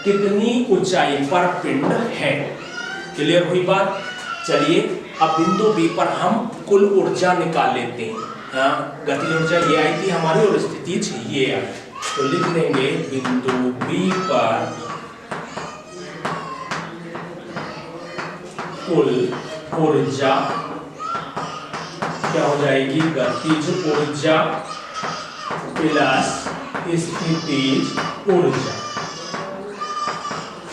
कितनी ऊंचाई पर पिंड है। क्लियर हुई बात। चलिए अब बिंदु बी पर हम कुल ऊर्जा निकाल लेते हैं। गतिज ऊर्जा ये आई थी हमारी और स्थितिज ये आई, तो लिख लेंगे बिंदु बी पर कुल ऊर्जा क्या हो जाएगी, गतिज ऊर्जा प्लस स्थितिज ऊर्जा।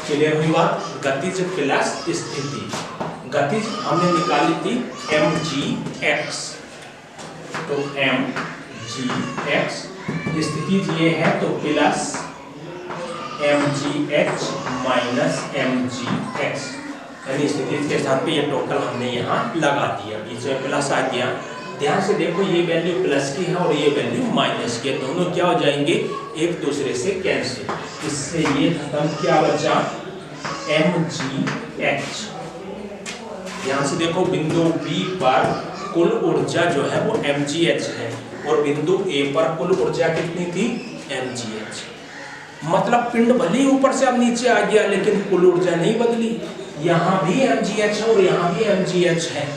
क्लियर हुई बात। गतिज प्लस स्थिति। गतिज हमने निकाली थी mgx, तो mgx, स्थितिज ये है तो प्लस mgh माइनस mgx, यानी स्थितिज के स्थान पे ये टोटल हमने यहाँ लगा दिया, बीच में प्लस आ गया। ध्यान से देखो ये वैल्यू प्लस की है और ये वैल्यू माइनस की है, दोनों क्या हो जाएंगे एक दूसरे से कैंसिल। इससे ये खत्म, क्या बचा mgh। ध्यान से देखो बिंदु बी पर कुल ऊर्जा जो है वो mgh है और बिंदु ए पर कुल ऊर्जा कितनी थी mgh। मतलब पिंड भले ही ऊपर से अब नीचे आ गया लेकिन कुल ऊर्जा नहीं बदली, यहाँ भी mgh है और यहाँ भी mgh है।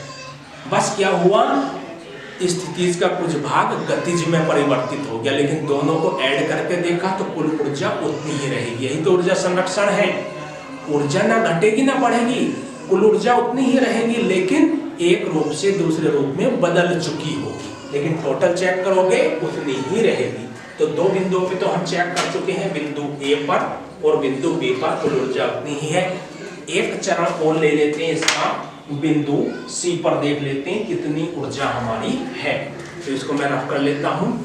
बस क्या हुआ, स्थितिज का कुछ भाग गतिज में परिवर्तित हो गया, लेकिन दोनों को ऐड करके देखा तो कुल ऊर्जा उतनी ही रहेगी। यही तो ऊर्जा संरक्षण है, ऊर्जा ना घटेगी ना बढ़ेगी, कुल ऊर्जा उतनी ही रहेगी लेकिन एक रूप से दूसरे रूप में बदल चुकी होगी, लेकिन टोटल चेक करोगे उतनी ही रहेगी। तो दो बिंदुओं पे तो हम चेक कर चुके हैं, बिंदु ए पर और बिंदु बी पर कुल ऊर्जा उतनी ही है। एक चरण और ले लेते हैं इसका, बिंदु सी पर देख लेते हैं कितनी ऊर्जा हमारी है। तो इसको मैं रफ कर लेता हूं।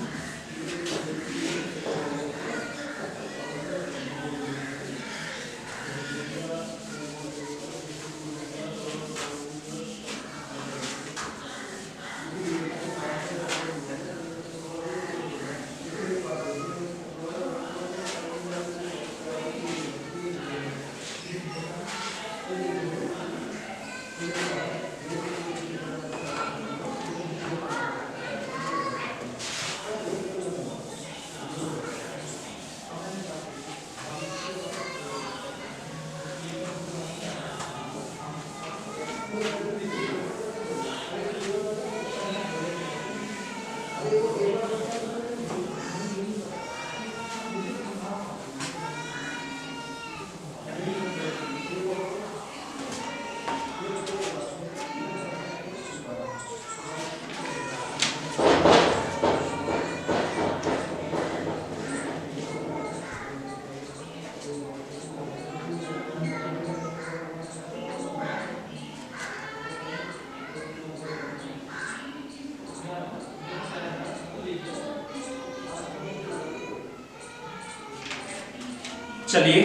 चलिए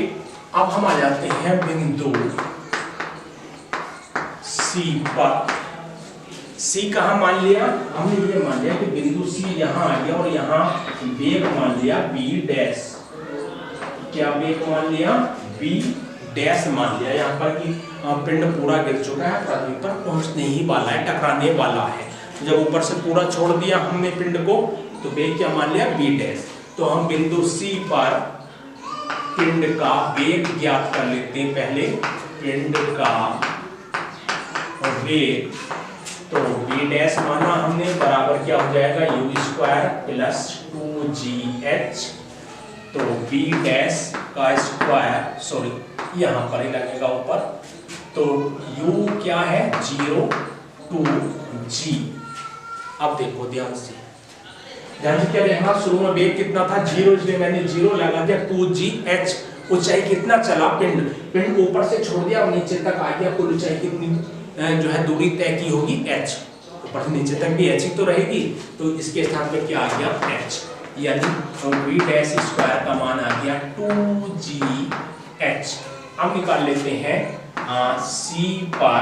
अब हम आ जाते हैं बिंदु सी पर। सी कहाँ मान लिया हमने, ये मान लिया कि बिंदु सी यहाँ आ गया और यहाँ वेग मान लिया बी डैश। क्या वेग मान लिया, बी डैश मान लिया यहाँ पर कि पिंड पूरा गिर चुका है, पृथ्वी पर पहुंचने ही वाला है, टकराने वाला है। जब ऊपर से पूरा छोड़ दिया हमने पिंड को तो वेग क्या मान लिया, बी डैश। तो हम बिंदु सी पर पिंड का वेग ज्ञात कर लेते हैं पहले। पिंड का वेग तो बी डैश माना हमने, बराबर क्या हो जाएगा u स्क्वायर प्लस 2gh। तो बी डैश का स्क्वायर, सॉरी यहाँ पर ही लगेगा ऊपर, तो u क्या है 0 2g। अब देखो ध्यान से क्या देखा, शुरू में वेग कितना था 0, इसलिए मैंने 0 लगा दिया 2gh। ऊंचाई कितना चला पिंड ऊपर से छोड़ दिया और नीचे तक आ गया, कुल ऊंचाई कितनी जो है दूरी तय की होगी h। ऊपर से नीचे तक भी h ही तो रहेगी, तो इसके स्थान पे क्या आ गया h, यानी v डैश स्क्वायर का मान आ गया 2gh। अब निकाल लेते हैं सी पर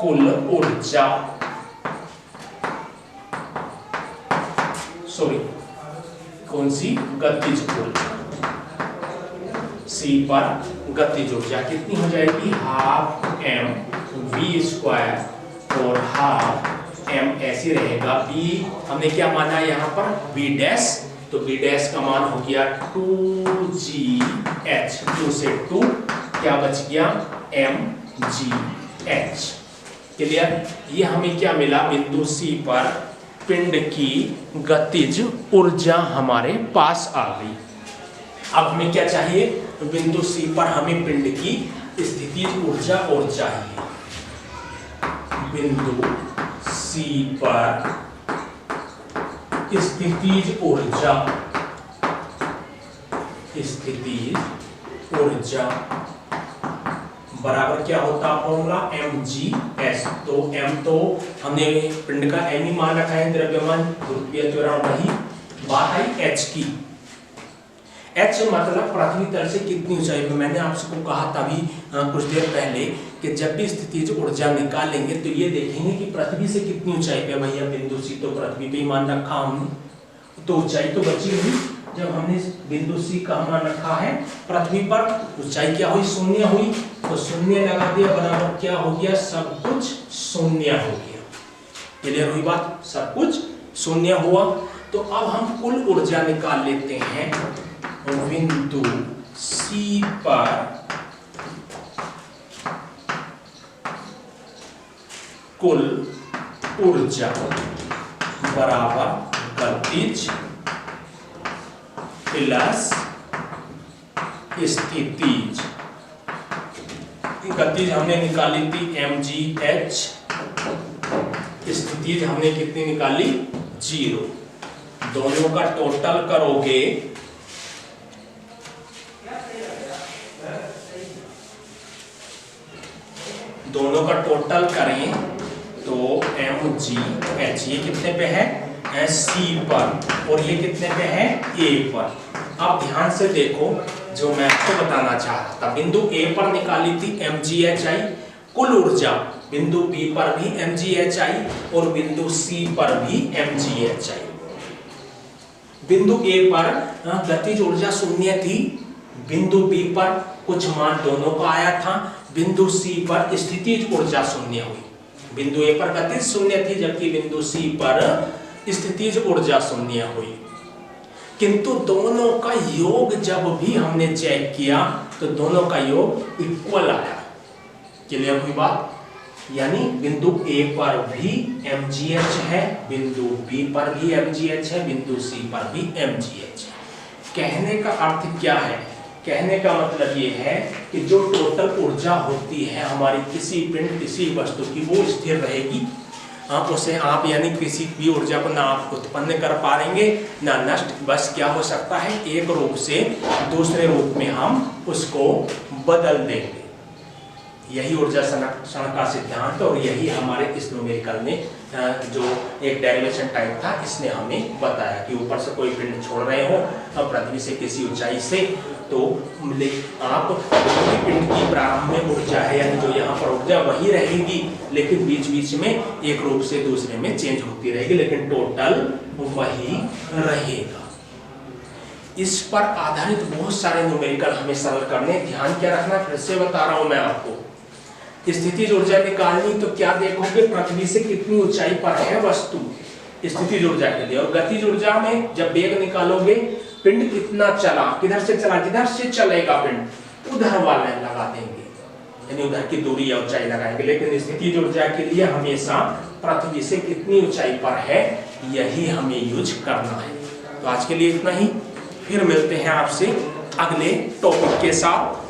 कुल ऊर्जा, सॉरी कौन सी, गतिज ऊर्जा। सी पर गतिज ऊर्जा कितनी हो जाएगी, हाफ m v स्क्वायर और हाफ m ऐसे रहेगा। b हमने क्या माना यहाँ पर, v डैश तो बी डैश का मान हो गया 2GH, 2 से 2 क्या बच गया mgh। क्लियर। ये हमें क्या मिला, बिंदु C पर पिंड की गतिज ऊर्जा हमारे पास आ गई। अब हमें क्या चाहिए, बिंदु C पर हमें पिंड की स्थितिज ऊर्जा और चाहिए। बिंदु C पर स्थितिज ऊर्जा, स्थितिज ऊर्जा बराबर क्या होता है फॉर्मूला mgh। तो m तो हमने पिंड का m ही मान रखा है, द्रव्यमान गुरुत्वीय त्वरण, वही बात आई h की। h मतलब पृथ्वी तल से कितनी ऊंचाई पे। मैंने आपको कहा था अभी कुछ देर पहले कि जब भी स्थितिज ऊर्जा निकालेंगे तो ये देखेंगे कि पृथ्वी से कितनी ऊंचाई पे। भैया बिंदु C तो पृथ्वी पे ही मान रखा हमने, तो ऊंचाई तो बची हुई। जब हमने बिंदु C का मान रखा है पृथ्वी पर, ऊंचाई क्या हुई, शून्य हुई, तो शून्य लगा दिया, बराबर क्या हो गया, सब कुछ शून्य हो गया। क्लियर हुई बात, सब कुछ शून्य हुआ। तो अब हम कुल ऊर्जा निकाल लेते हैं। बिंदु C पर कुल ऊर्जा बराबर गतिज प्लस स्थितिज। गतिज हमने निकाली थी mgh, स्थितिज हमने कितनी निकाली 0। दोनों का टोटल करोगे दोनों का टोटल करें तो mgh ये कितने पे है C पर और ये कितने पे है A पर। अब ध्यान से देखो जो मैं आपको बताना चाह रहा था, बिंदु A पर निकाली थी mgh आई कुल ऊर्जा, बिंदु B पर भी mgh आई और बिंदु C पर भी mgh आई। बिंदु A पर गतिज ऊर्जा शून्य थी, बिंदु B पर कुछ मान दोनों का आया था, बिंदु C पर स्थितिज ऊर्जा शून्य हुई। बिंदु A पर गतिज शून्य थी जबकि बिंदु C पर स्थितिज ऊर्जा शून्य हुई। किंतु दोनों का योग जब भी हमने चेक किया तो दोनों का योग इक्वल आया। क्लियर हुई बात, यानी बिंदु A पर भी mgh है, बिंदु B पर भी mgh है, बिंदु C पर भी mgh है। कहने का अर्थ क्या है, कहने का मतलब ये है कि जो टोटल ऊर्जा होती है हमारी किसी पिंड किसी वस्तु की वो स्थिर रहेगी। उसे आप यानी किसी भी ऊर्जा को ना आप उत्पन्न कर पाएंगे ना नष्ट, बस क्या हो सकता है एक रूप से दूसरे रूप में हम उसको बदल देंगे। यही ऊर्जा संरक्षण का सिद्धांत और यही हमारे इस न्यूमेरिकल में जो एक डेरिवेशन टाइप था इसने हमें बताया कि ऊपर से कोई पिंड छोड़ रहे हो अब पृथ्वी से किसी ऊंचाई से, तो आप पिंड की प्रारंभ में ऊर्जा है यानी जो यहाँ पर ऊर्जा वही रहेगी, लेकिन बीच बीच में एक रूप से दूसरे में चेंज होती रहेगी, लेकिन टोटल वही रहेगा। इस पर आधारित बहुत सारे न्यूमेरिकल हमें सरल करने, ध्यान क्या रखना, फिर से बता रहा हूं मैं आपको। स्थितिज ऊर्जा निकालनी तो क्या देखोगे, पृथ्वी से कितनी ऊंचाई पर है वस्तु स्थितिज ऊर्जा के लिए, और गतिज ऊर्जा में जब वेग निकालोगे पिंड कितना चला, किधर से चला, जिधर से चलेगा पिंड उधर वाले लगा देंगे, यानी उधर की दूरी या ऊंचाई लगाएंगे। लेकिन स्थितिज ऊर्जा के लिए हमेशा पृथ्वी से कितनी ऊंचाई पर है यही हमें यूज करना है। तो आज के लिए इतना ही, फिर मिलते हैं आपसे अगले टॉपिक के साथ।